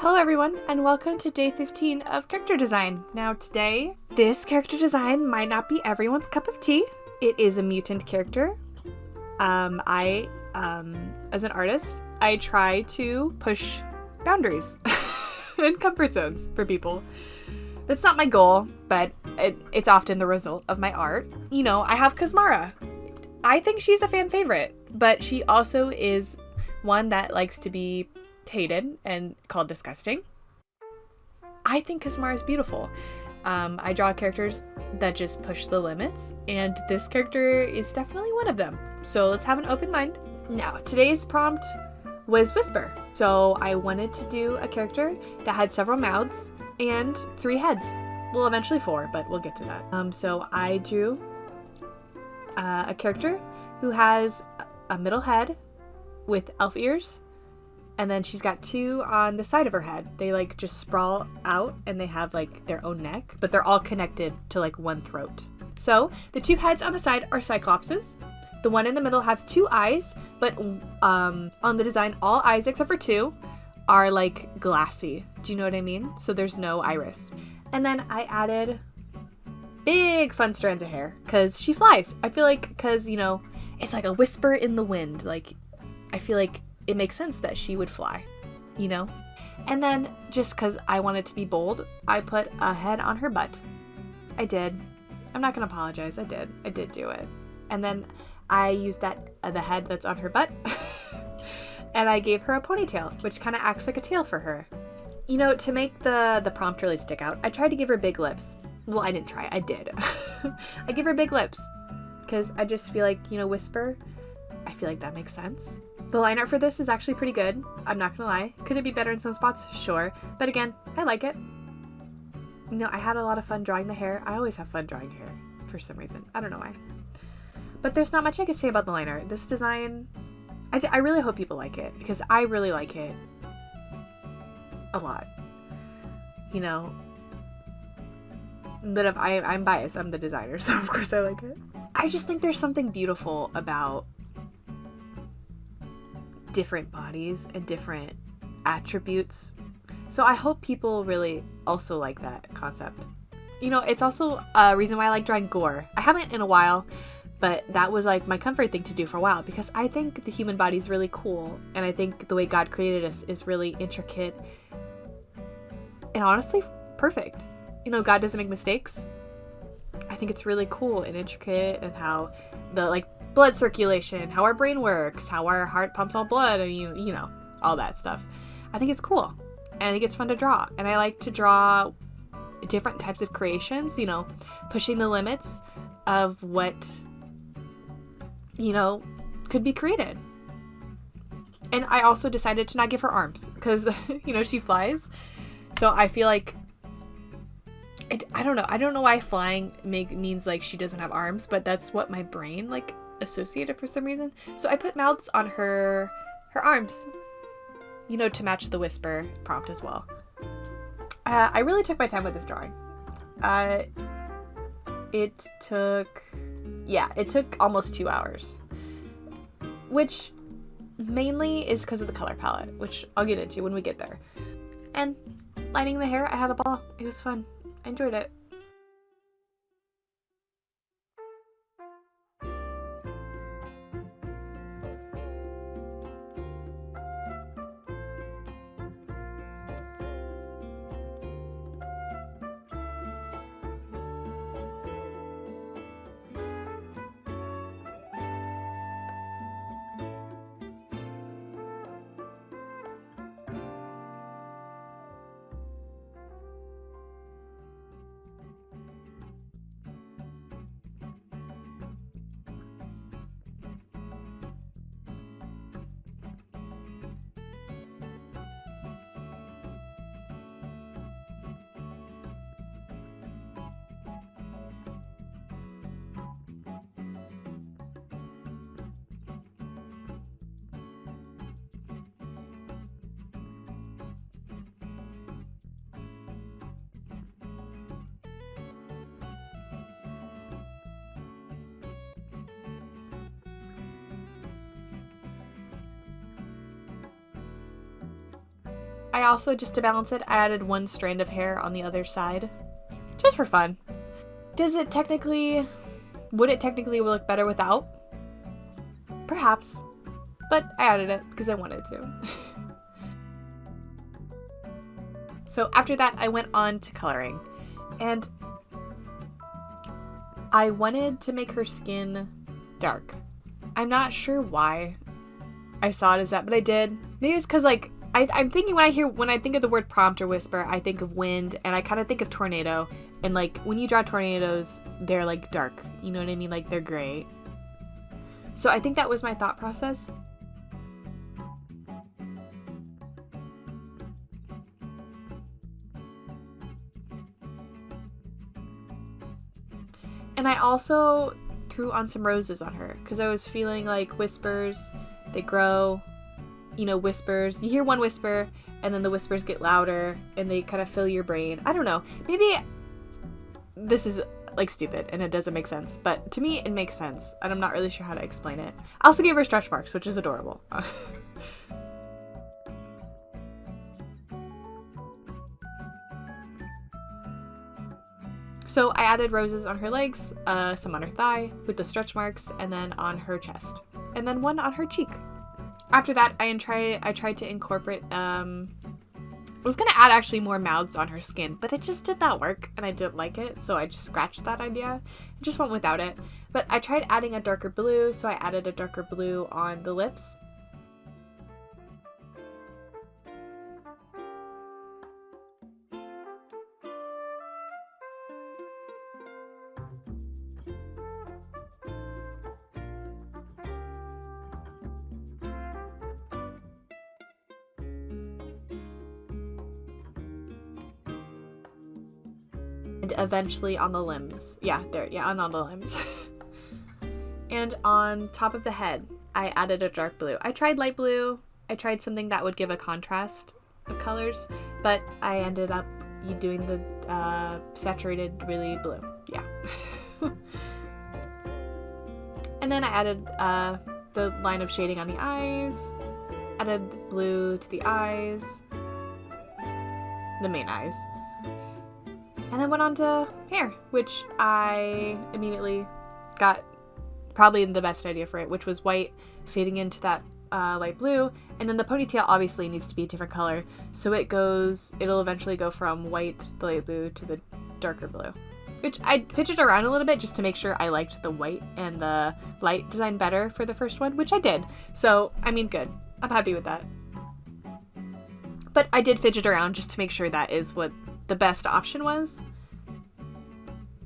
Hello everyone, and welcome to day 15 of character design. Now today, this character design might not be everyone's cup of tea. It is a mutant character. As an artist, I try to push boundaries and comfort zones for people. That's not my goal, but it's often the result of my art. You know, I have Kazmara. I think she's a fan favorite, but she also is one that likes to be hated and called disgusting. I think Kazmara is beautiful. I draw characters that just push the limits, and this character is definitely one of them. So let's have an open mind. Now, today's prompt was Whisper. So I wanted to do a character that had several mouths and 3 heads. Well, eventually 4, but we'll get to that. So I drew a character who has a middle head with elf ears, and then she's got 2 on the side of her head. They like just sprawl out and they have like their own neck, but they're all connected to like one throat. So the 2 heads on the side are cyclopses. The one in the middle has 2 eyes, but on the design, all eyes except for 2 are like glassy. Do you know what I mean? So there's no iris. And then I added big fun strands of hair because she flies. I feel like because, you know, it's like a whisper in the wind. Like, I feel like it makes sense that she would fly, you know? And then just because I wanted to be bold, I put a head on her butt. I did. I'm not going to apologize. I did do it. And then I used the head that's on her butt and I gave her a ponytail, which kind of acts like a tail for her. You know, to make the prompt really stick out, I tried to give her big lips. Well, I didn't try. I did. I give her big lips because I just feel like, you know, Whisper, I feel like that makes sense. The line art for this is actually pretty good. I'm not gonna lie. Could it be better in some spots? Sure. But again, I like it. You know, I had a lot of fun drawing the hair. I always have fun drawing hair for some reason. I don't know why. But there's not much I can say about the line art. This design, I really hope people like it because I really like it a lot. You know, but if I'm biased, I'm the designer, so of course I like it. I just think there's something beautiful about different bodies and different attributes. So I hope people really also like that concept. You know, it's also a reason why I like drawing gore. I haven't in a while, but that was like my comfort thing to do for a while because I think the human body is really cool, and I think the way God created us is really intricate and honestly perfect. You know, God doesn't make mistakes. I think it's really cool and intricate, and how the like blood circulation, how our brain works, how our heart pumps all blood, and you know, all that stuff. I think it's cool, and I think it's fun to draw, and I like to draw different types of creations, you know, pushing the limits of what, you know, could be created. And I also decided to not give her arms because, you know, she flies, so I feel like I don't know why flying means like she doesn't have arms, but that's what my brain like associated for some reason. So I put mouths on her arms, you know, to match the Whisper prompt as well. I really took my time with this drawing. It took almost 2 hours, which mainly is because of the color palette, which I'll get into when we get there. And lining the hair, I had a ball. It was fun. I enjoyed it. I also, just to balance it, I added one strand of hair on the other side. Just for fun. Would it technically look better without? Perhaps. But I added it because I wanted to. So after that, I went on to coloring. And I wanted to make her skin dark. I'm not sure why I saw it as that, but I did. Maybe it's because, like, I'm thinking when I think of the word prompt or whisper, I think of wind, and I kind of think of tornado. And, like, when you draw tornadoes, they're, like, dark. You know what I mean? Like, they're gray. So I think that was my thought process. And I also threw on some roses on her because I was feeling like whispers, they grow, you know, whispers. You hear one whisper and then the whispers get louder and they kind of fill your brain. I don't know. Maybe this is like stupid and it doesn't make sense, but to me it makes sense and I'm not really sure how to explain it. I also gave her stretch marks, which is adorable. So I added roses on her legs, some on her thigh with the stretch marks, and then on her chest, and then one on her cheek. After that, I tried to incorporate, I was gonna add actually more mouths on her skin, but it just did not work, and I didn't like it, so I just scratched that idea. I just went without it. But I tried adding a darker blue, so I added a darker blue on the lips. And eventually on the limbs. Yeah, there, yeah, on the limbs. And on top of the head, I added a dark blue. I tried light blue. I tried something that would give a contrast of colors, but I ended up doing the saturated, really blue. Yeah. And then I added the line of shading on the eyes, added blue to the eyes, the main eyes. And then went on to hair, which I immediately got probably the best idea for it, which was white fading into that light blue. And then the ponytail obviously needs to be a different color. So it'll eventually go from white, the light blue, to the darker blue. Which I fidgeted around a little bit just to make sure I liked the white and the light design better for the first one, which I did. So, I mean, good. I'm happy with that. But I did fidget around just to make sure that is what the best option was.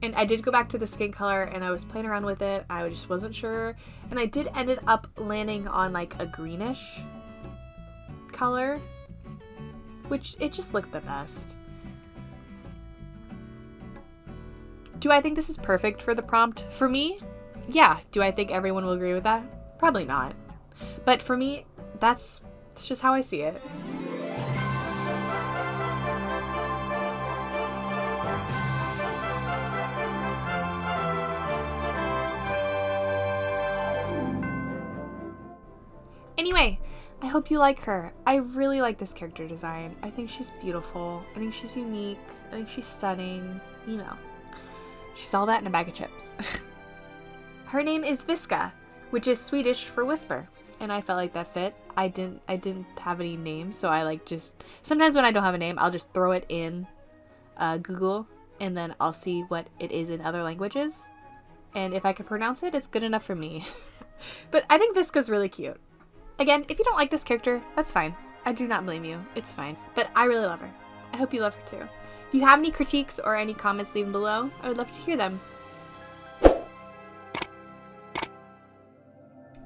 And I did go back to the skin color and I was playing around with it. I just wasn't sure. And I did ended up landing on like a greenish color, which it just looked the best. Do I think this is perfect for the prompt? For me, yeah. Do I think everyone will agree with that? Probably not. But for me, it's just how I see it. Anyway, I hope you like her. I really like this character design. I think she's beautiful. I think she's unique. I think she's stunning. You know, she's all that in a bag of chips. Her name is Viska, which is Swedish for whisper, and I felt like that fit. I didn't have any names, so I sometimes when I don't have a name, I'll just throw it in Google, and then I'll see what it is in other languages, and if I can pronounce it, it's good enough for me. But I think Viska's really cute. Again, if you don't like this character, that's fine. I do not blame you. It's fine. But I really love her. I hope you love her too. If you have any critiques or any comments, leave them below. I would love to hear them.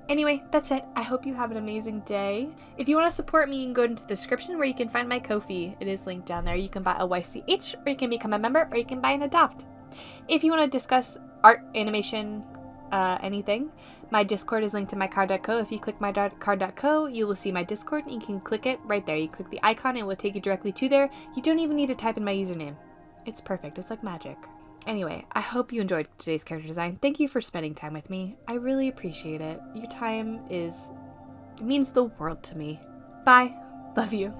Anyway, that's it. I hope you have an amazing day. If you want to support me, you can go into the description where you can find my Ko-fi. It is linked down there. You can buy a YCH, or you can become a member, or you can buy an adopt. If you want to discuss art, animation, anything, my Discord is linked to my card.co. If you click my card.co, you will see my Discord, and you can click it right there. You click the icon, it will take you directly to there. You don't even need to type in my username. It's perfect. It's like magic. Anyway, I hope you enjoyed today's character design. Thank you for spending time with me. I really appreciate it. Your time means the world to me. Bye. Love you.